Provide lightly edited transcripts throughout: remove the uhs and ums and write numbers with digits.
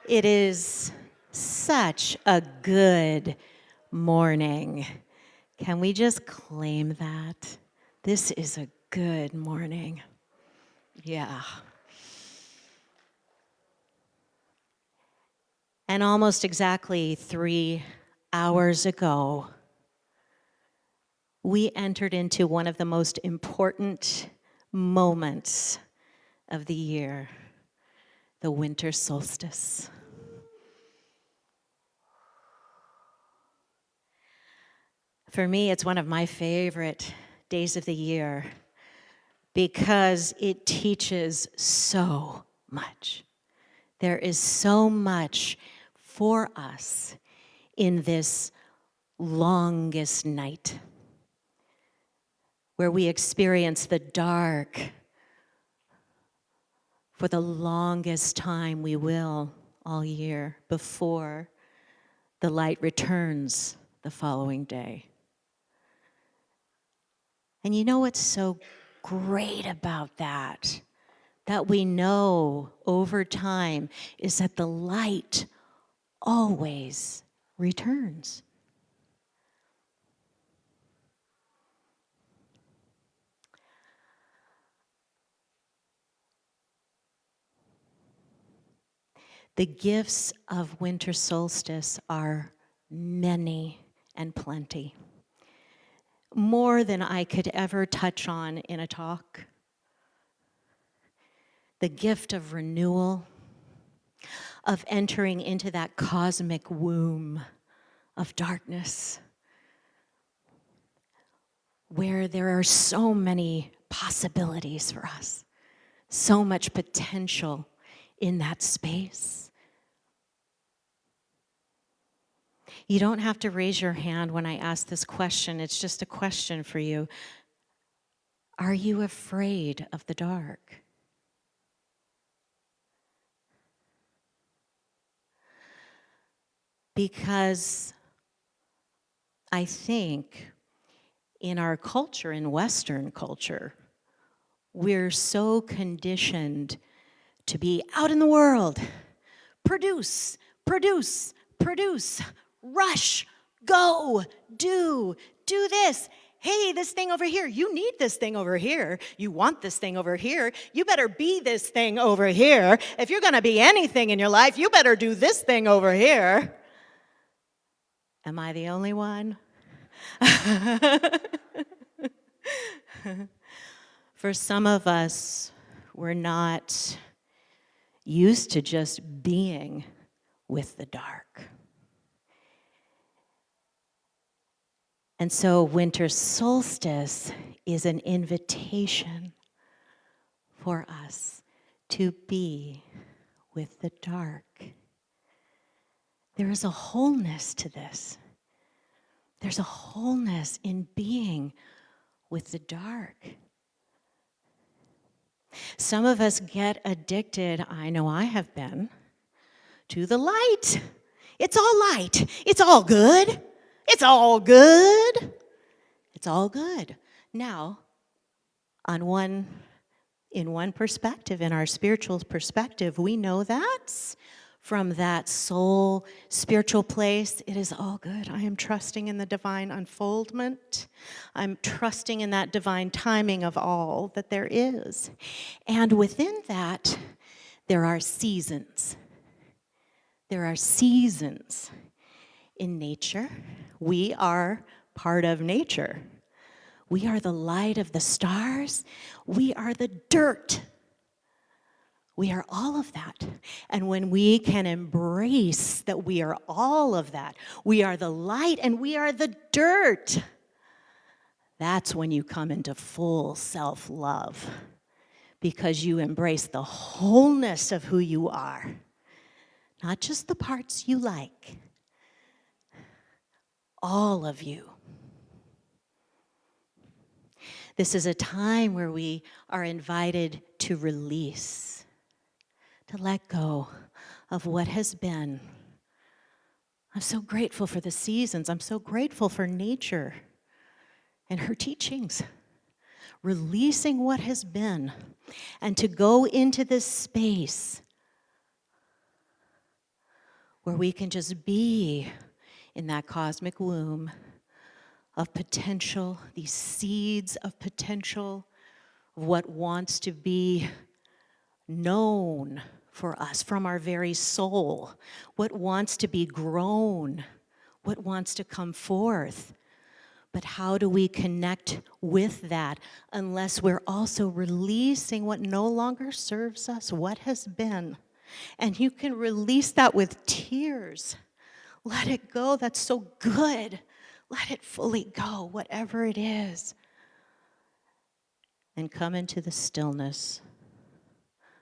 It is such a good morning. Can we just claim that? This is a good morning. Yeah. And almost exactly 3 hours ago, we entered into one of the most important moments of the year, the winter solstice. For me, it's one of my favorite days of the year because it teaches so much. There is so much for us in this longest night where we experience the dark for the longest time we will all year before the light returns the following day. And you know what's so great about that? That we know over time is that the light always returns. The gifts of winter solstice are many and plenty. More than I could ever touch on in a talk. The gift of renewal, of entering into that cosmic womb of darkness, where there are so many possibilities for us, so much potential in that space. You don't have to raise your hand when I ask this question. It's just a question for you. Are you afraid of the dark? Because I think in our culture, in Western culture, we're so conditioned to be out in the world, produce, produce, produce, rush, go, do this. Hey, this thing over here, you need this thing over here. You want this thing over here. You better be this thing over here. If you're going to be anything in your life, you better do this thing over here. Am I the only one? For some of us, we're not used to just being with the dark. And so winter solstice is an invitation for us to be with the dark. There is a wholeness to this. There's a wholeness in being with the dark. Some of us get addicted, I know I have been, to the light. It's all light. It's all good. It's all good. It's all good. Now, in one perspective, in our spiritual perspective, we know that from that soul spiritual place, it is all good. I am trusting in the divine unfoldment. I'm trusting in that divine timing of all that there is. And within that, there are seasons. There are seasons in nature. We are part of nature. We are the light of the stars. We are the dirt. We are all of that. And when we can embrace that we are all of that, we are the light and we are the dirt, that's when you come into full self-love, because you embrace the wholeness of who you are, not just the parts you like, all of you. This is a time where we are invited to release, to let go of what has been. I'm so grateful for the seasons. I'm so grateful for nature and her teachings. Releasing what has been and to go into this space where we can just be in that cosmic womb of potential, these seeds of potential, of what wants to be known for us from our very soul, what wants to be grown, what wants to come forth. But how do we connect with that unless we're also releasing what no longer serves us, what has been? And you can release that with tears. Let it go. That's so good. Let it fully go, whatever it is. And come into the stillness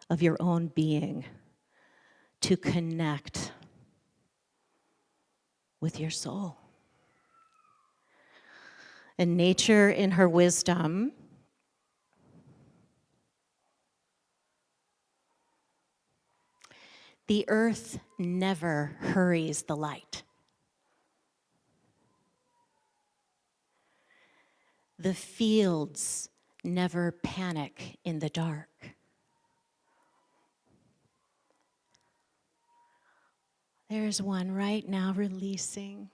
of your own being to connect with your soul. And nature, in her wisdom, the earth never hurries the light. The fields never panic in the dark. There's one right now releasing.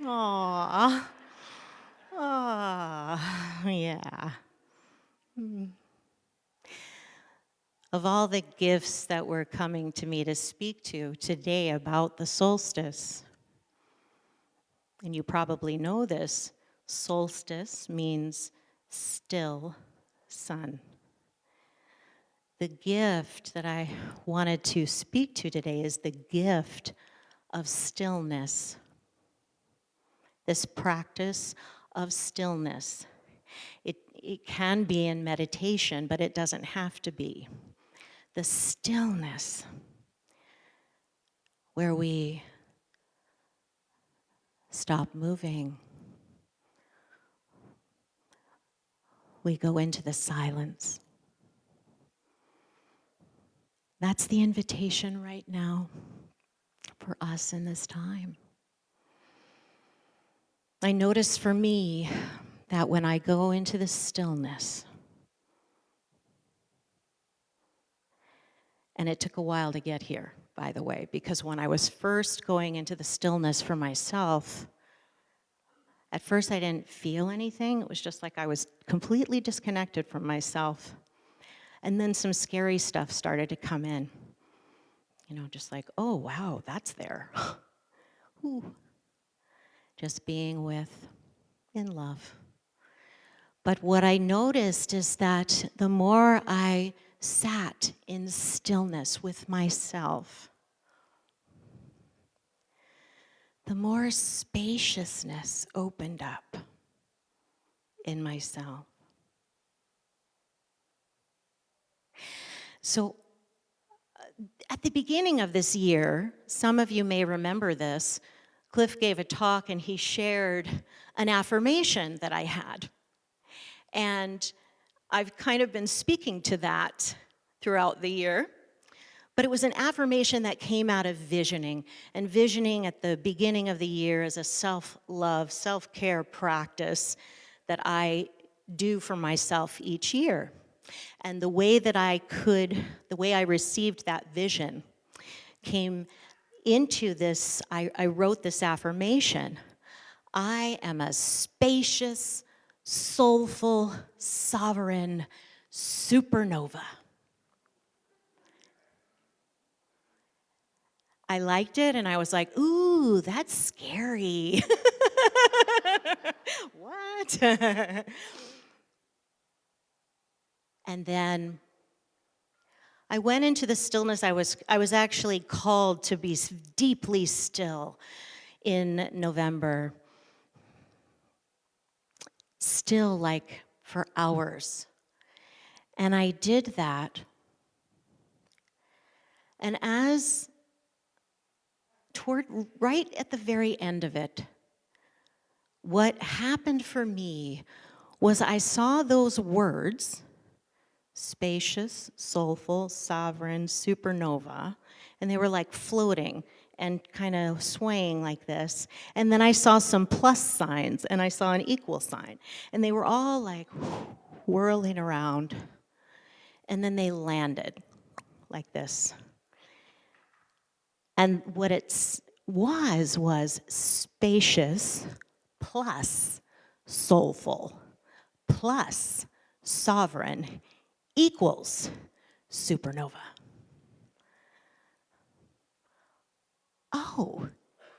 Aww. Yeah. Of all the gifts that were coming to me to speak to today about the solstice, and you probably know this, solstice means still sun. The gift that I wanted to speak to today is the gift of stillness. This practice of stillness. It can be in meditation, but it doesn't have to be. The stillness where we stop moving. We go into the silence. That's the invitation right now for us in this time. I notice for me that when I go into the stillness, and it took a while to get here, by the way, because when I was first going into the stillness for myself, at first I didn't feel anything. It was just like I was completely disconnected from myself. And then some scary stuff started to come in. You know, just like, oh, wow, that's there. Ooh. Just being with, in love. But what I noticed is that the more I sat in stillness with myself, the more spaciousness opened up in myself. So at the beginning of this year, some of you may remember this, Cliff gave a talk and he shared an affirmation that I had. And I've kind of been speaking to that throughout the year. But it was an affirmation that came out of visioning. And visioning at the beginning of the year is a self-love, self-care practice that I do for myself each year. And the way I received that vision came into this, I wrote this affirmation. I am a spacious, soulful, sovereign supernova. I liked it and I was like, ooh, that's scary. What? And then I went into the stillness. I was actually called to be deeply still in November. Still like for hours. And I did that. And right at the very end of it, what happened for me was I saw those words, spacious, soulful, sovereign, supernova, and they were like floating and kind of swaying like this. And then I saw some plus signs and I saw an equal sign. And they were all like whirling around. And then they landed like this. And what was spacious plus soulful plus sovereign equals supernova. Oh,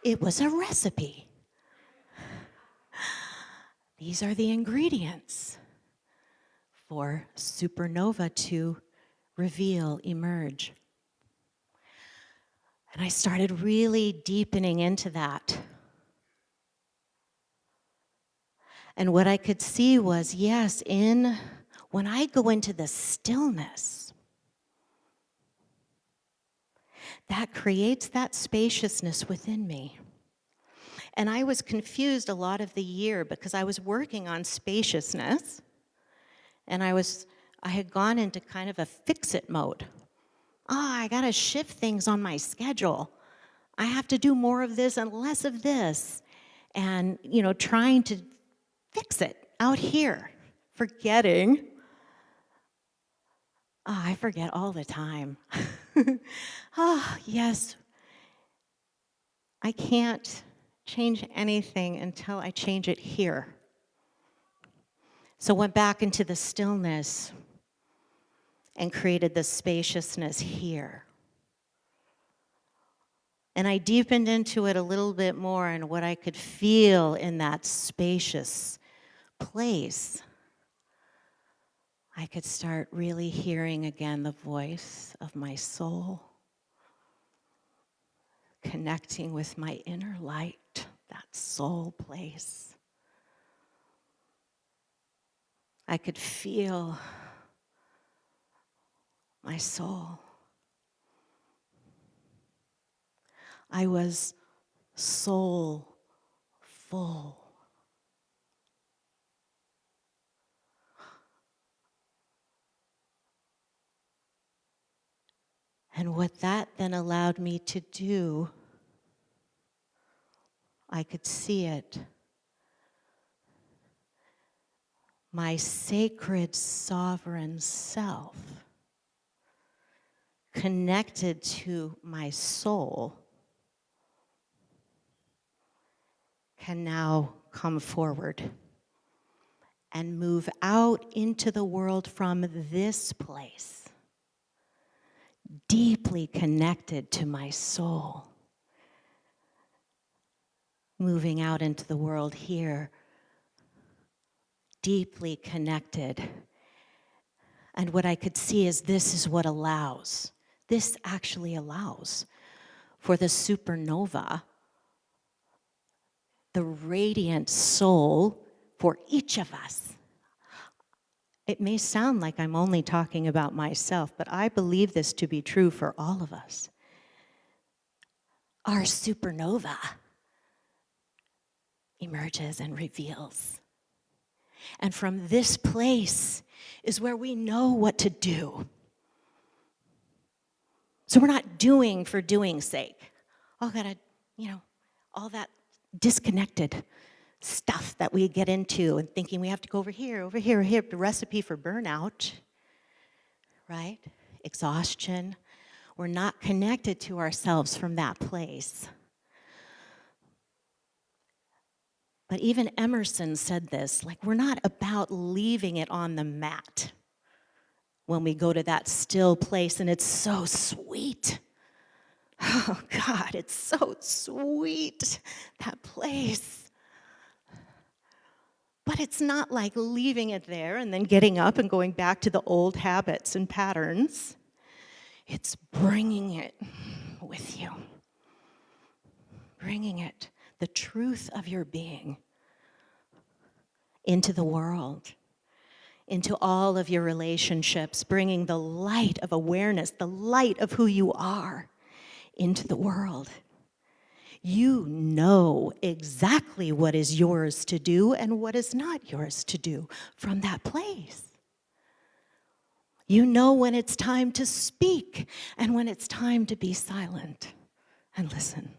it was a recipe. These are the ingredients for supernova to reveal, emerge. And I started really deepening into that. And what I could see was, yes, when I go into the stillness, that creates that spaciousness within me. And I was confused a lot of the year because I was working on spaciousness, and I had gone into kind of a fix-it mode. I gotta shift things on my schedule. I have to do more of this and less of this. And, trying to fix it out here, forgetting. I forget all the time. Yes. I can't change anything until I change it here. So went back into the stillness and created the spaciousness here. And I deepened into it a little bit more and what I could feel in that spacious place. I could start really hearing again the voice of my soul, connecting with my inner light, that soul place. I could feel my soul. I was soul full. And what that then allowed me to do, I could see it. My sacred sovereign self, connected to my soul, can now come forward and move out into the world from this place, deeply connected to my soul, moving out into the world here, deeply connected. And what I could see is this is what allows, this actually allows for the supernova, the radiant soul for each of us. It may sound like I'm only talking about myself, but I believe this to be true for all of us. Our supernova emerges and reveals. And from this place is where we know what to do. So we're not doing for doing's sake. All that disconnected stuff that we get into and thinking we have to go over here, the recipe for burnout, right? Exhaustion. We're not connected to ourselves from that place. But even Emerson said this, we're not about leaving it on the mat when we go to that still place, and it's so sweet. Oh God, it's so sweet, that place. But it's not like leaving it there and then getting up and going back to the old habits and patterns. It's bringing it with you. Bringing it, the truth of your being, into the world, into all of your relationships, bringing the light of awareness, the light of who you are, into the world. You know exactly what is yours to do and what is not yours to do from that place. You know when it's time to speak and when it's time to be silent and listen,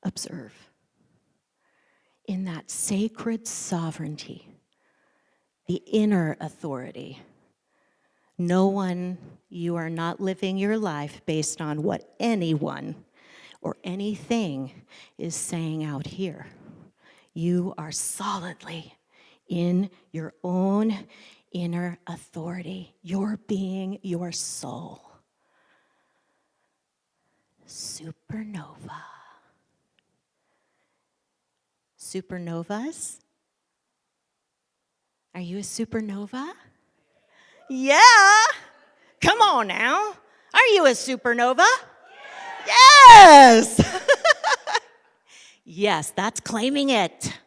observe. In that sacred sovereignty, the inner authority, you are not living your life based on what anyone or anything is saying out here. You are solidly in your own inner authority, your being, your soul. Supernova. Supernovas? Are you a supernova? Yeah. Come on now. Are you a supernova? Yes. Yes, that's claiming it.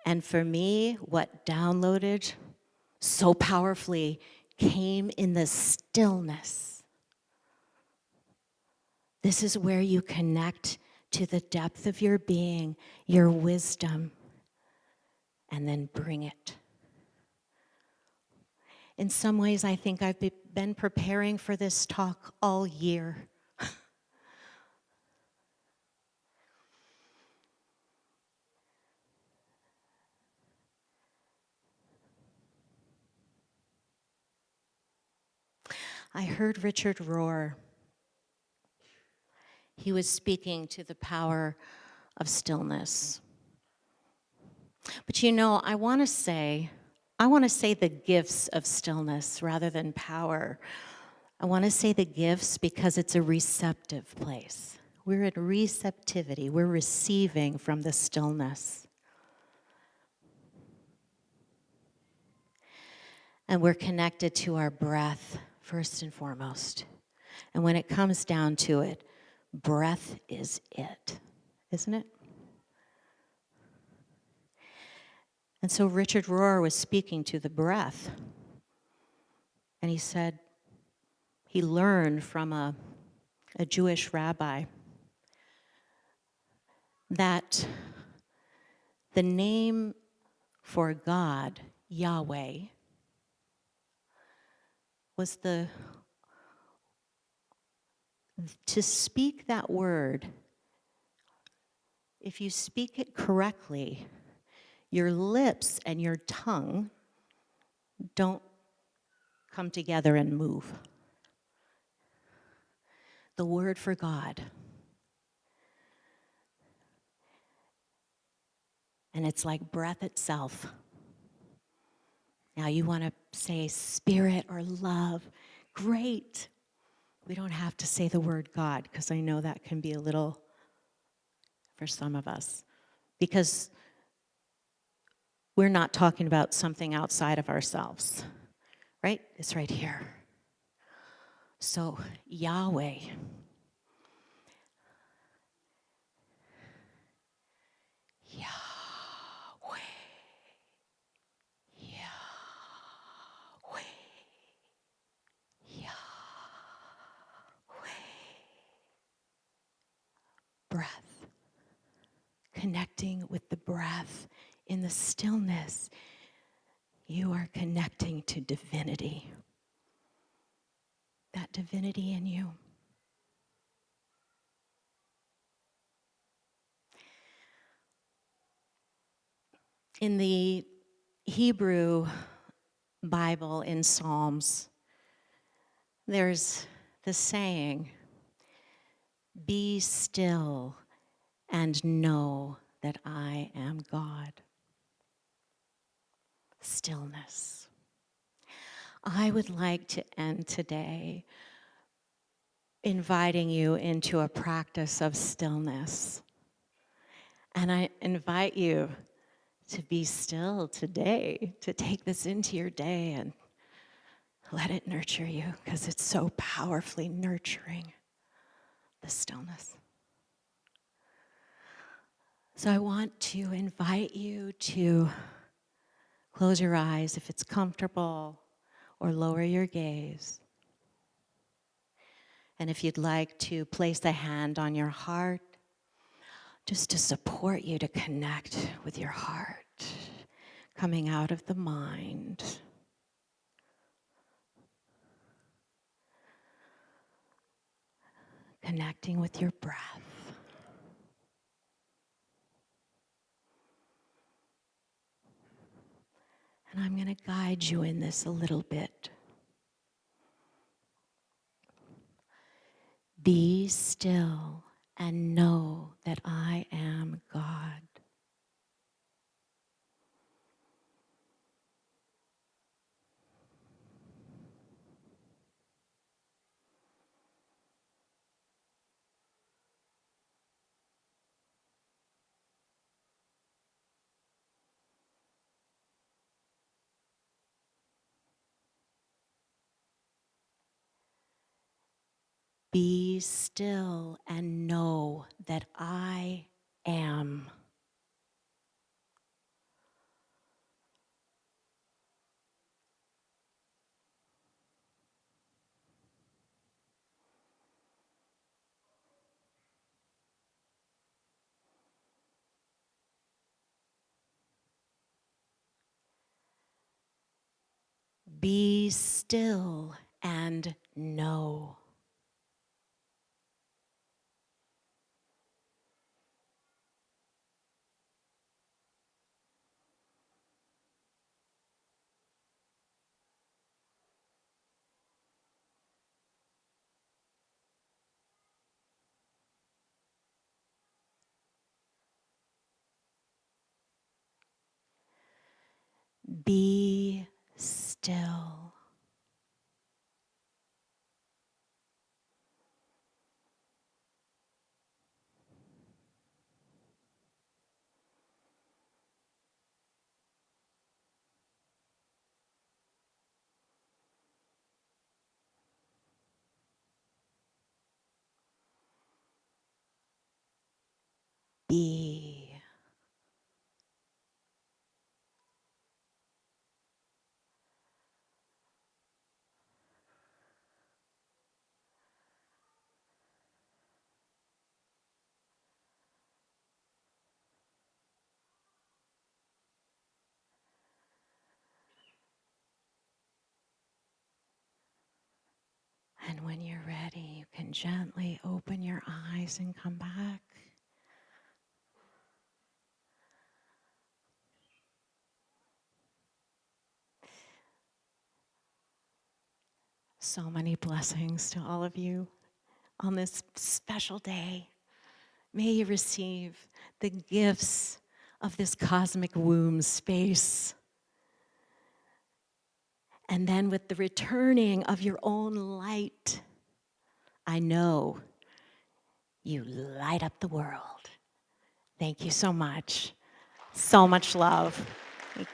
And for me, what downloaded so powerfully came in the stillness. This is where you connect to the depth of your being, your wisdom, and then bring it. In some ways, I think I've been preparing for this talk all year. I heard Richard Rohr. He was speaking to the power of stillness. But you know, I want to say the gifts of stillness rather than power. I want to say the gifts because it's a receptive place. We're in receptivity. We're receiving from the stillness. And we're connected to our breath, first and foremost. And when it comes down to it, breath is it, isn't it? And so Richard Rohr was speaking to the breath. And he said he learned from a Jewish rabbi that the name for God, Yahweh, was to speak that word. If you speak it correctly, your lips and your tongue don't come together and move. The word for God. And it's like breath itself. Now you want to say spirit or love. Great. We don't have to say the word God, because I know that can be a little for some of us. Because we're not talking about something outside of ourselves, right? It's right here. So, Yahweh. Yahweh. Yahweh. Yahweh. Breath. Connecting with the breath in the stillness. You are connecting to divinity. That divinity in you. In the Hebrew Bible, in Psalms, there's the saying, "Be still and know that I am God." Stillness. I would like to end today inviting you into a practice of stillness. And I invite you to be still today, to take this into your day and let it nurture you, because it's so powerfully nurturing, the stillness. So I want to invite you to close your eyes if it's comfortable, or lower your gaze. And if you'd like to place a hand on your heart, just to support you to connect with your heart, coming out of the mind. Connecting with your breath. And I'm going to guide you in this a little bit. Be still and know that I am God. Be still and know that I am. Be still and know. Be still. Be. And when you're ready, you can gently open your eyes and come back. So many blessings to all of you on this special day. May you receive the gifts of this cosmic womb space. And then with the returning of your own light, I know you light up the world. Thank you so much. So much love.